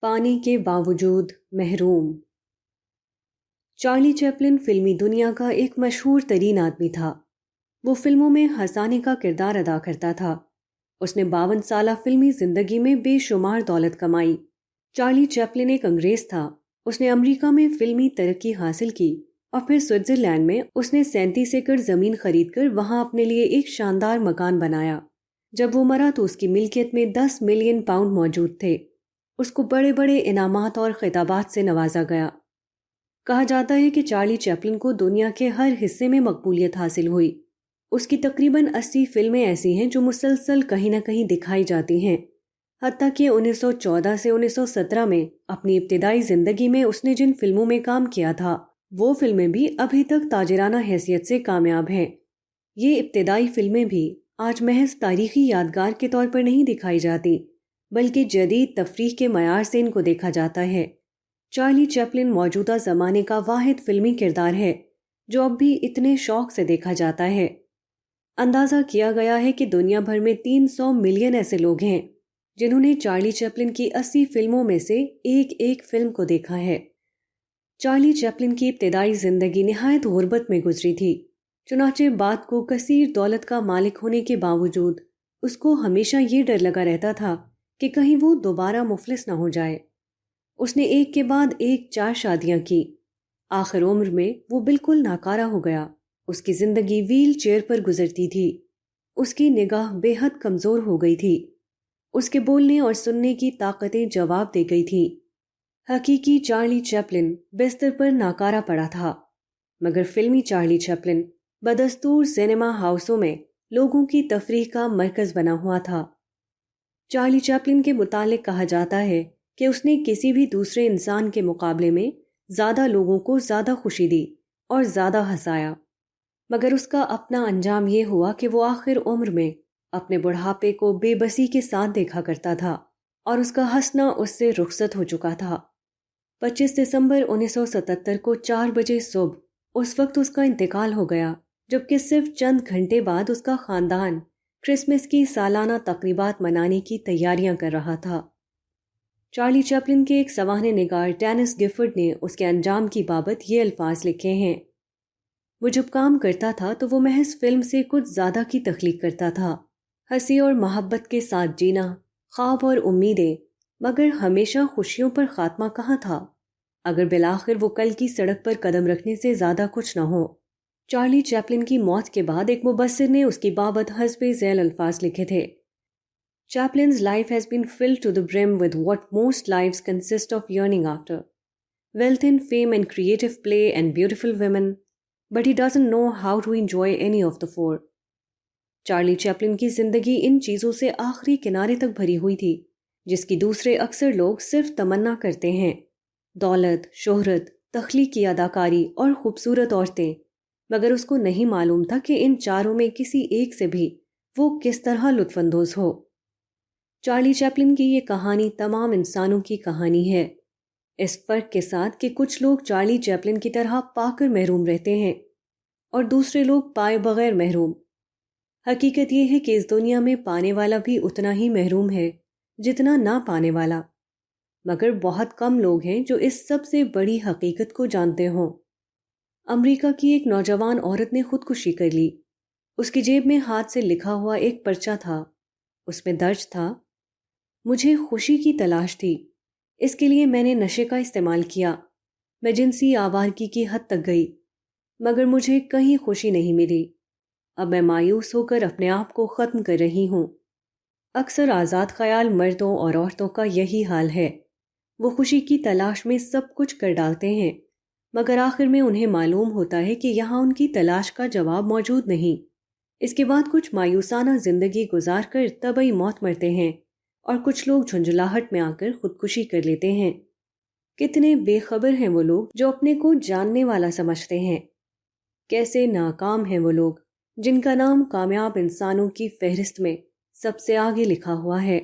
پانے کے باوجود محروم۔ چارلی چیپلن فلمی دنیا کا ایک مشہور ترین آدمی تھا۔ وہ فلموں میں ہنسانے کا کردار ادا کرتا تھا۔ اس نے 52 سالہ فلمی زندگی میں بے شمار دولت کمائی۔ چارلی چیپلن ایک انگریز تھا۔ اس نے امریکہ میں فلمی ترقی حاصل کی اور پھر سوئٹزرلینڈ میں اس نے 37 ایکڑ زمین خرید کر وہاں اپنے لیے ایک شاندار مکان بنایا۔ جب وہ مرا تو اس کی ملکیت میں 10 ملین پاؤنڈ موجود تھے۔ اس کو بڑے بڑے انعامات اور خطابات سے نوازا گیا۔ کہا جاتا ہے کہ چارلی چیپلن کو دنیا کے ہر حصے میں مقبولیت حاصل ہوئی۔ اس کی تقریباً 80 فلمیں ایسی ہیں جو مسلسل کہیں نہ کہیں دکھائی جاتی ہیں۔ حتیٰ کہ 1914 سے 1917 میں اپنی ابتدائی زندگی میں اس نے جن فلموں میں کام کیا تھا وہ فلمیں بھی ابھی تک تاجرانہ حیثیت سے کامیاب ہیں۔ یہ ابتدائی فلمیں بھی آج محض تاریخی یادگار کے طور پر نہیں دکھائی جاتی، بلکہ جدید تفریح کے معیار سے ان کو دیکھا جاتا ہے۔ چارلی چیپلن موجودہ زمانے کا واحد فلمی کردار ہے جو اب بھی اتنے شوق سے دیکھا جاتا ہے۔ اندازہ کیا گیا ہے کہ دنیا بھر میں 300 ملین ایسے لوگ ہیں جنہوں نے چارلی چیپلن کی 80 فلموں میں سے ایک فلم کو دیکھا ہے۔ چارلی چیپلن کی ابتدائی زندگی نہایت غربت میں گزری تھی، چنانچہ بعد کو کثیر دولت کا مالک ہونے کے باوجود اس کو ہمیشہ یہ ڈر لگا رہتا تھا کہ کہیں وہ دوبارہ مفلس نہ ہو جائے۔ اس نے ایک کے بعد ایک 4 شادیاں کی۔ آخر عمر میں وہ بالکل ناکارہ ہو گیا۔ اس کی زندگی ویل چیئر پر گزرتی تھی۔ اس کی نگاہ بے حد کمزور ہو گئی تھی۔ اس کے بولنے اور سننے کی طاقتیں جواب دے گئی تھیں۔ حقیقی چارلی چیپلن بستر پر ناکارہ پڑا تھا، مگر فلمی چارلی چیپلن بدستور سینما ہاؤسوں میں لوگوں کی تفریح کا مرکز بنا ہوا تھا۔ چارلی چیپلن کے متعلق کہا جاتا ہے کہ اس نے کسی بھی دوسرے انسان کے مقابلے میں زیادہ لوگوں کو زیادہ خوشی دی اور زیادہ ہنسایا، مگر اس کا اپنا انجام یہ ہوا کہ وہ آخر عمر میں اپنے بڑھاپے کو بے بسی کے ساتھ دیکھا کرتا تھا اور اس کا ہنسنا اس سے رخصت ہو چکا تھا۔ 25 دسمبر 1977 کو 4 بجے صبح اس وقت اس کا انتقال ہو گیا، جبکہ صرف چند گھنٹے بعد اس کا خاندان کرسمس کی سالانہ تقریبات منانے کی تیاریاں کر رہا تھا۔ چارلی چیپلن کے ایک سوانح نگار ڈینس گفورڈ نے اس کے انجام کی بابت یہ الفاظ لکھے ہیں: وہ جب کام کرتا تھا تو وہ محض فلم سے کچھ زیادہ کی تخلیق کرتا تھا، ہنسی اور محبت کے ساتھ جینا، خواب اور امیدیں، مگر ہمیشہ خوشیوں پر خاتمہ کہاں تھا، اگر بالآخر وہ کل کی سڑک پر قدم رکھنے سے زیادہ کچھ نہ ہو۔ چارلی چیپلن کی موت کے بعد ایک مبصر نے اس کی بابت حسب ذیل الفاظ لکھے تھے: Chaplin's life has been filled to the brim with what most lives consist of yearning after: wealth and fame and creative play and beautiful women, but he doesn't know how to enjoy any of the four. Charlie Chaplin کی زندگی ان چیزوں سے آخری کنارے تک بھری ہوئی تھی جس کی دوسرے اکثر لوگ صرف تمنا کرتے ہیں: دولت، شہرت، تخلیقی اداکاری اور خوبصورت عورتیں، مگر اس کو نہیں معلوم تھا کہ ان چاروں میں کسی ایک سے بھی وہ کس طرح لطف اندوز ہو۔ چارلی چیپلن کی یہ کہانی تمام انسانوں کی کہانی ہے، اس فرق کے ساتھ کہ کچھ لوگ چارلی چیپلن کی طرح پا کر محروم رہتے ہیں اور دوسرے لوگ پائے بغیر محروم۔ حقیقت یہ ہے کہ اس دنیا میں پانے والا بھی اتنا ہی محروم ہے جتنا نہ پانے والا، مگر بہت کم لوگ ہیں جو اس سب سے بڑی حقیقت کو جانتے ہوں۔ امریکہ کی ایک نوجوان عورت نے خودکشی کر لی۔ اس کی جیب میں ہاتھ سے لکھا ہوا ایک پرچہ تھا۔ اس میں درج تھا: مجھے خوشی کی تلاش تھی، اس کے لیے میں نے نشے کا استعمال کیا، میں جنسی آوارگی کی حد تک گئی، مگر مجھے کہیں خوشی نہیں ملی۔ اب میں مایوس ہو کر اپنے آپ کو ختم کر رہی ہوں۔ اکثر آزاد خیال مردوں اور عورتوں کا یہی حال ہے، وہ خوشی کی تلاش میں سب کچھ کر ڈالتے ہیں، مگر آخر میں انہیں معلوم ہوتا ہے کہ یہاں ان کی تلاش کا جواب موجود نہیں۔ اس کے بعد کچھ مایوسانہ زندگی گزار کر طبعی موت مرتے ہیں اور کچھ لوگ جھنجھلاہٹ میں آ کر خودکشی کر لیتے ہیں۔ کتنے بے خبر ہیں وہ لوگ جو اپنے کو جاننے والا سمجھتے ہیں، کیسے ناکام ہیں وہ لوگ جن کا نام کامیاب انسانوں کی فہرست میں سب سے آگے لکھا ہوا ہے۔